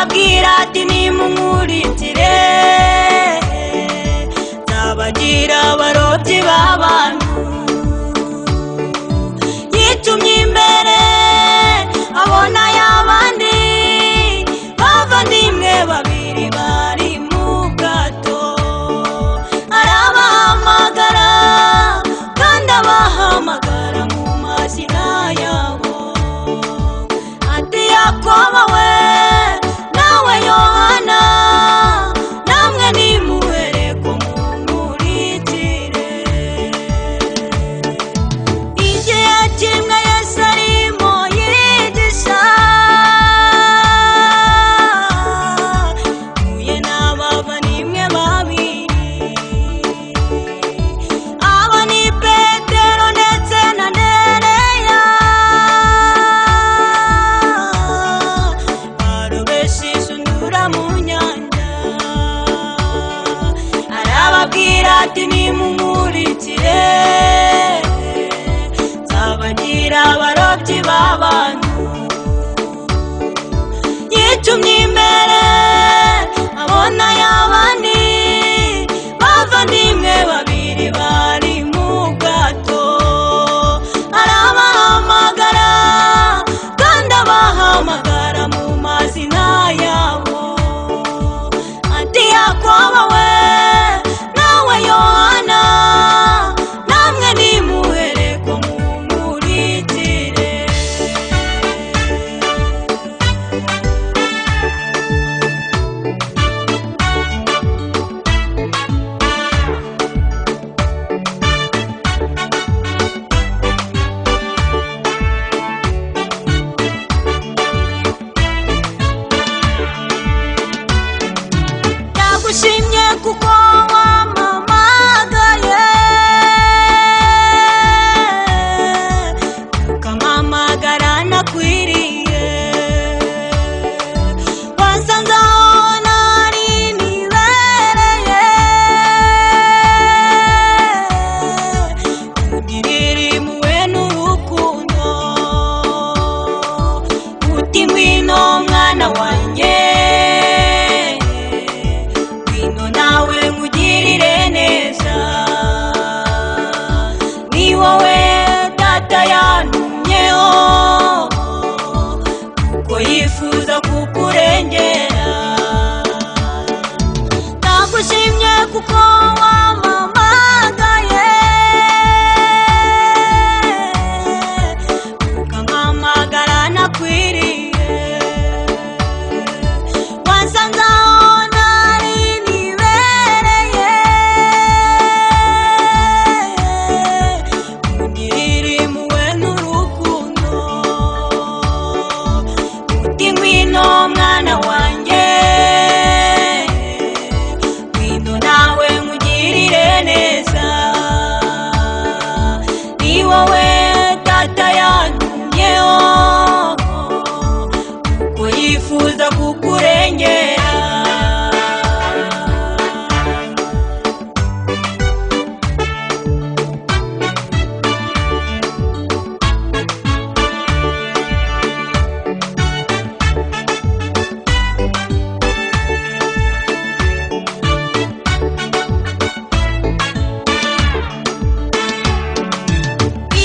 arababwira ati nimunkurikire nzabagira abarobyi b'abantu. Yitumye imbere abona y'abandi bavandimwe babiri bari mu bwato, arabahamagara kandi abahamagara mu mazina yabo, ati Yakobo we nawe Yohana namwe nimuhereko munkurikire. Igihe kimwe Yesu arimo yigisha huye n'abavandimwe babiri, abo ni Petero ndetse na Andereya, barobesha inshundura mu nyanja. Arababwira ati nimunkurikire nzabagira abarobyi b'abantu. Yitumye imbere abona y'abandi bavandimwe babiri bari mu bwato, arabahamagara kandi abahamagara mu mazina yabo, ati Yakobo we nawe Yohana namwe nimuhereko munkurikire. Ndagushimye kuko wampamagaye, ukampamagara nakwiriye, wansanze aho nari nibereye, ungirira impuhwe n'urukundo, uti ngwino mwana wanjye, ngwino nawe nkugirire neza, ni wowe Data yantumyeho kuko yifuza kukurengera. Ndagushimye kuko wampamagaye, ukampamagara nakwiriye, wansanze aho nari nibereye, ungirira impuhwe n'urukundo, uti ngwino mwana wanjye, ngwino nawe nkugirire neza, ni wowe Data yantumyeho kuko yifuza kukurengera.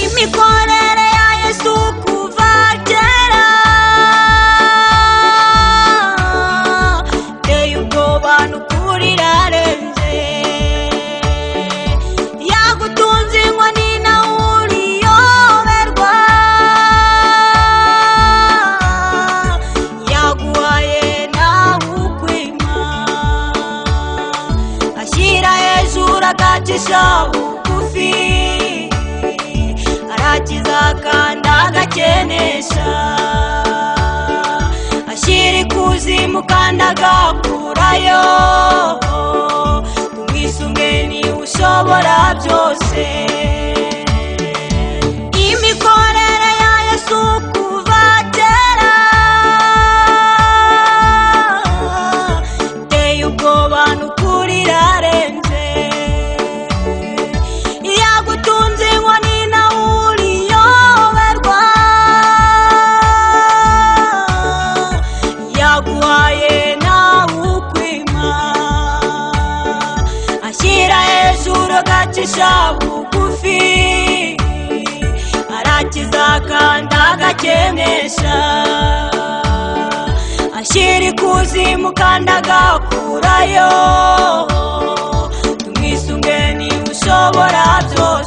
Imikorere ya Yesu kuva kera iteye ubwoba n'ukuri irarenze, yagutunze inkoni nawe uriyoberwa, yaguhaye nawe ukwima, ashyira hejuru agacisha bugufi, arakiza kandi agakenesha, ashyira ikuzimu kandi agakurayo, tumwisunge niwe ushobora byose. Imikorere ya Yesu kuva kera iteye ubwoba n'ukuri irarenze, yagutunze inkoni nawe uriyoberwa, yaguhaye yicisha bugufi, arakiza kandi agakenesha, ashyira ikuzimu kandi agakurayo, tumwisunge niwe ushobora byose.